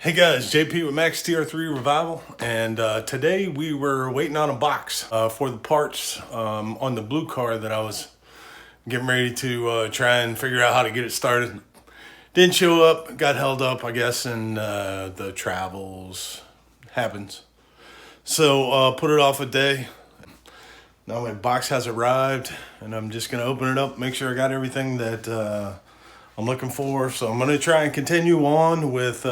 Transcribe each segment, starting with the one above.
Hey guys, JP with Max Tr3 Revival, and today we were waiting on a box for the parts on the blue car that I was getting ready to try and figure out how to get it started. Didn't show up, got held up, I guess, and the travels happens. So put it off a day. Now my box has arrived, and I'm just gonna open it up, make sure I got everything that I'm looking for. So I'm gonna try and continue on with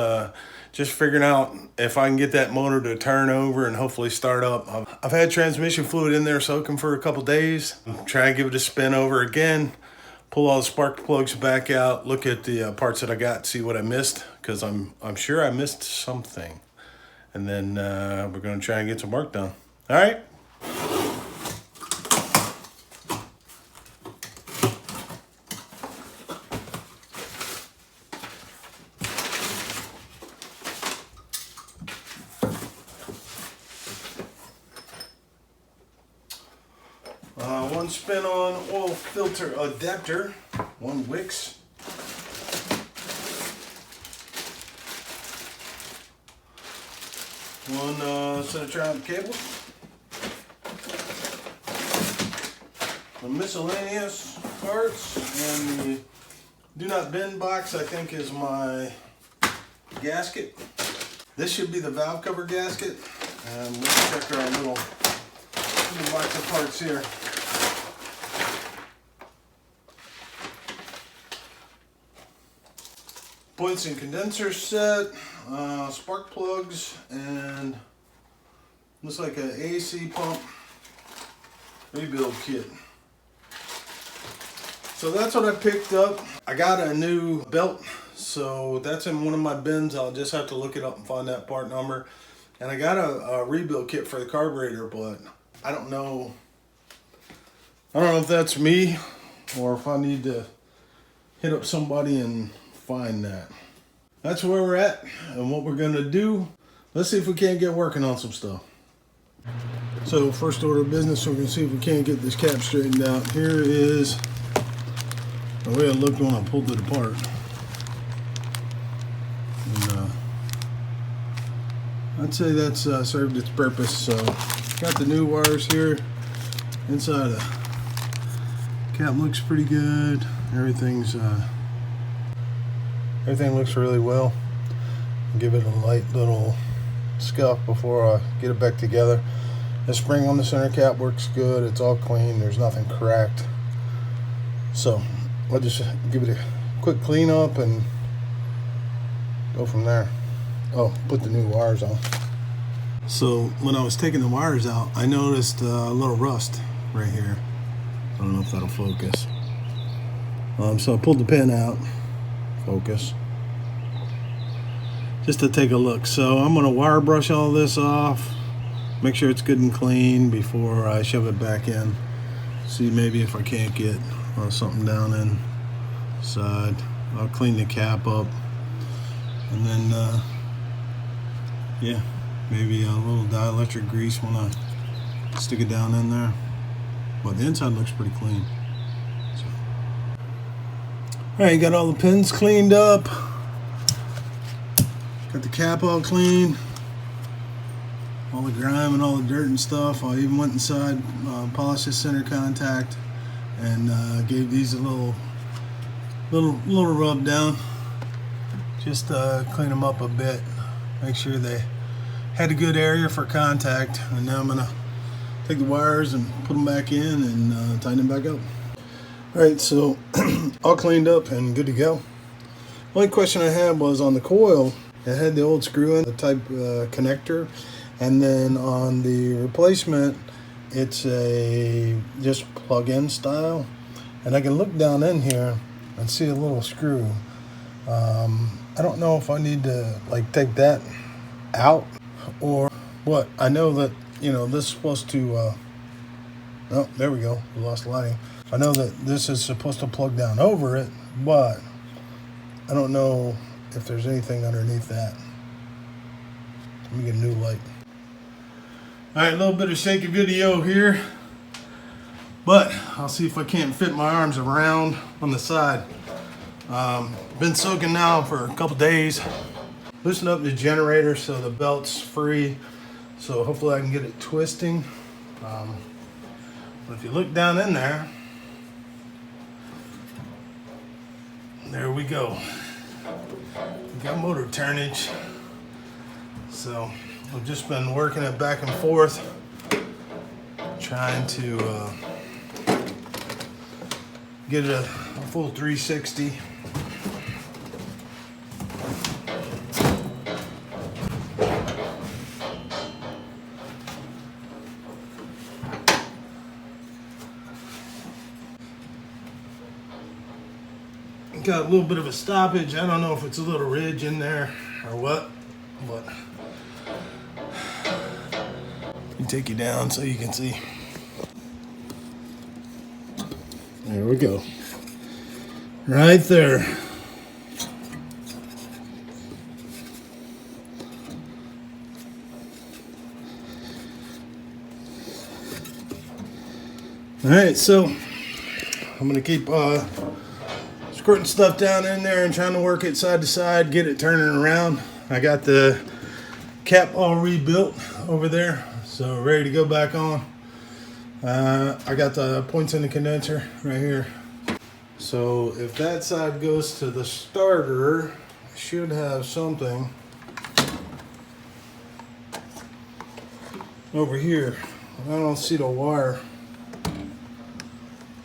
just figuring out if I can get that motor to turn over and hopefully start up. I've had transmission fluid in there soaking for a couple days. Try and give it a spin over again, pull all the spark plugs back out, look at the parts that I got, see what I missed, because I'm sure I missed something. And then we're gonna try and get some work done. All right. One spin-on oil filter adapter, one Wix. One set of Triumph cables. The miscellaneous parts, and the do not bend box I think is my gasket. This should be the valve cover gasket. And let's check our little box of parts here. Points and condenser set, spark plugs, and looks like an AC pump rebuild kit. So that's what I picked up. I got a new belt, so that's in one of my bins. I'll just have to look it up and find that part number. And I got a rebuild kit for the carburetor, but I don't know if that's me or if I need to hit up somebody and find that. That's where we're at and what we're gonna do. Let's see if we can't get working on some stuff. So first order of business, we're gonna see if we can't get this cap straightened out. Here is the way it looked when I pulled it apart. And, I'd say that's served its purpose. So got the new wires here. Inside the cap looks pretty good. Everything looks really well. Give it a light little scuff before I get it back together. The spring on the center cap works good. It's all clean. There's nothing cracked. So I'll just give it a quick clean up and go from there. Oh, put the new wires on. So when I was taking the wires out, I noticed a little rust right here. I don't know if that'll focus. So I pulled the pin out. Focus. Just to take a look. So I'm going to wire brush all this off, make sure it's good and clean before I shove it back in. See maybe if I can't get something down inside. I'll clean the cap up, and then yeah, maybe a little dielectric grease when I stick it down in there. But the inside looks pretty clean. Alright, got all the pins cleaned up. Got the cap all clean. All the grime and all the dirt and stuff. I even went inside, polished the center contact, and gave these a little rub down. Just clean them up a bit. Make sure they had a good area for contact. And now I'm gonna take the wires and put them back in and tighten them back up. Alright, so all cleaned up and good to go. Only question I had was on the coil. It had the old screw-in type connector, and then on the replacement, it's a just plug-in style. And I can look down in here and see a little screw. I don't know if I need to like take that out or what. I know that this is supposed to. Oh, there we go. We lost lighting. I know that this is supposed to plug down over it, but I don't know if there's anything underneath that. Let me get a new light. Alright, a little bit of shaky video here, but I'll see if I can't fit my arms around on the side. Been soaking now for a couple days. loosen up the generator so the belt's free. So hopefully I can get it twisting. But if you look down in there, there we go. We got motor turnage. So I've just been working it back and forth, trying to get it a full 360. Got a little bit of a stoppage. I don't know if it's a little ridge in there or what, but you take you down so you can see. There we go. Right there. All right, so I'm gonna keep squirting stuff down in there and trying to work it side to side, get it turning around. I got the cap all rebuilt over there, so ready to go back on. I got the points in the condenser right here. So if that side goes to the starter, I should have something over here. I don't see the wire.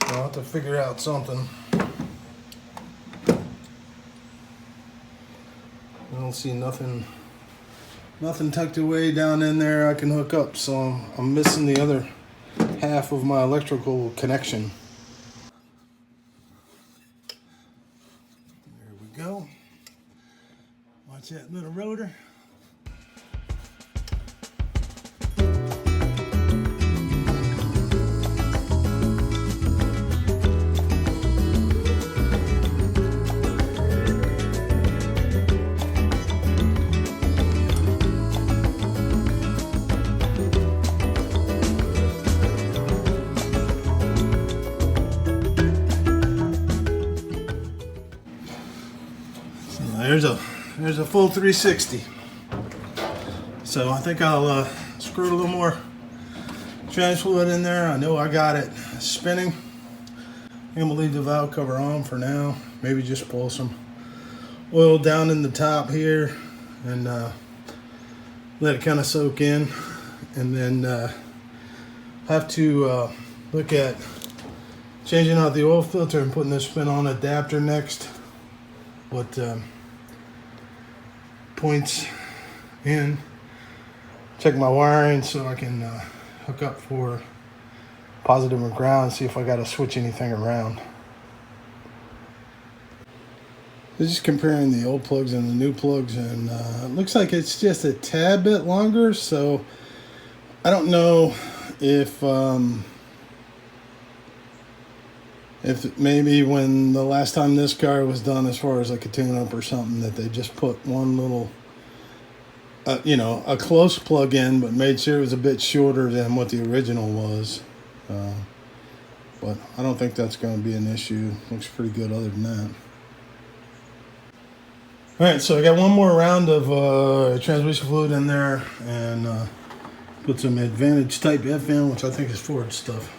I'll have to figure out something. I don't see nothing tucked away down in there I can hook up, so I'm missing the other half of my electrical connection. There we go. Watch that little rotor. There's a full 360. So I think I'll screw a little more trans fluid in there. I know I got it spinning. I'm gonna leave the valve cover on for now. Maybe just pull some oil down in the top here and let it kind of soak in, and then have to look at changing out the oil filter and putting this spin-on adapter next. But points in, check my wiring so I can hook up for positive and ground, see if I got to switch anything around. Just comparing the old plugs and the new plugs, and it looks like it's just a tad bit longer, so I don't know if maybe when the last time this car was done, as far as like a tune-up or something, that they just put one little, a close plug in, but made sure it was a bit shorter than what the original was. But I don't think that's going to be an issue. Looks pretty good other than that. All right, so I got one more round of transmission fluid in there, and put some Advantage Type F in, which I think is Ford stuff.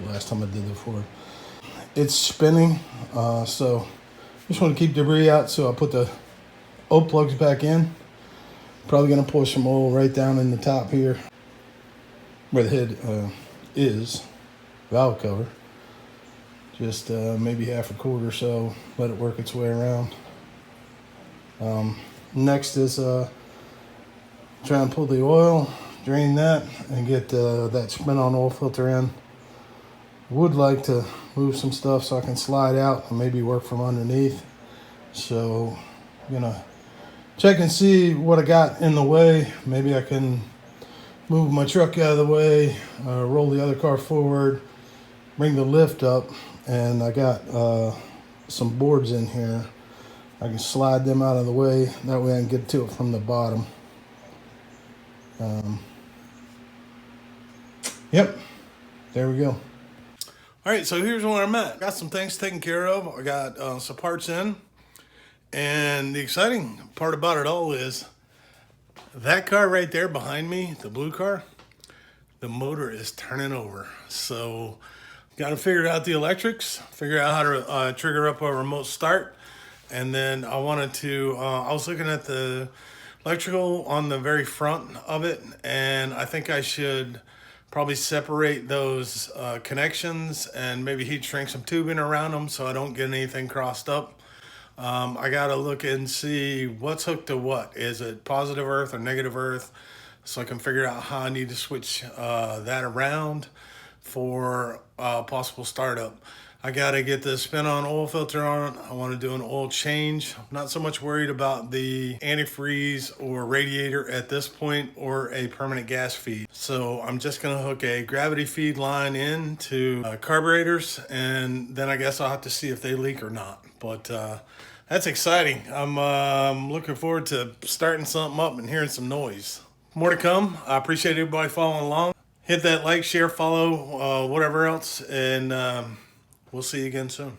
The last time I did the Ford. It's spinning, so just want to keep debris out, so I'll put the old plugs back in. Probably going to pour some oil right down in the top here where the head is, valve cover. Just maybe half a quart or so, let it work its way around. Next is try and pull the oil, drain that, and get that spin-on oil filter in. Would like to move some stuff so I can slide out and maybe work from underneath. So I'm gonna check and see what I got in the way. Maybe I can move my truck out of the way, roll the other car forward, bring the lift up, and I got some boards in here. I can slide them out of the way. That way I can get to it from the bottom. Yep, there we go. All right, so here's where I'm at. Got some things taken care of. I got some parts in, And the exciting part about it all is that car right there behind me, the blue car, the motor is turning over. So got to figure out the electrics, figure out how to trigger up a remote start. And then I wanted to, I was looking at the electrical on the very front of it, and I think I should probably separate those connections and maybe heat shrink some tubing around them so I don't get anything crossed up. I gotta look and see what's hooked to what. Is it positive earth or negative earth? So I can figure out how I need to switch that around for possible startup. I gotta get the spin-on oil filter on. I want to do an oil change. I'm not so much worried about the antifreeze or radiator at this point, or a permanent gas feed. So I'm just gonna hook a gravity feed line into carburetors, and then I guess I'll have to see if they leak or not. But that's exciting. I'm looking forward to starting something up and hearing some noise. More to come. I appreciate everybody following along. Hit that like, share, follow, whatever else, and we'll see you again soon.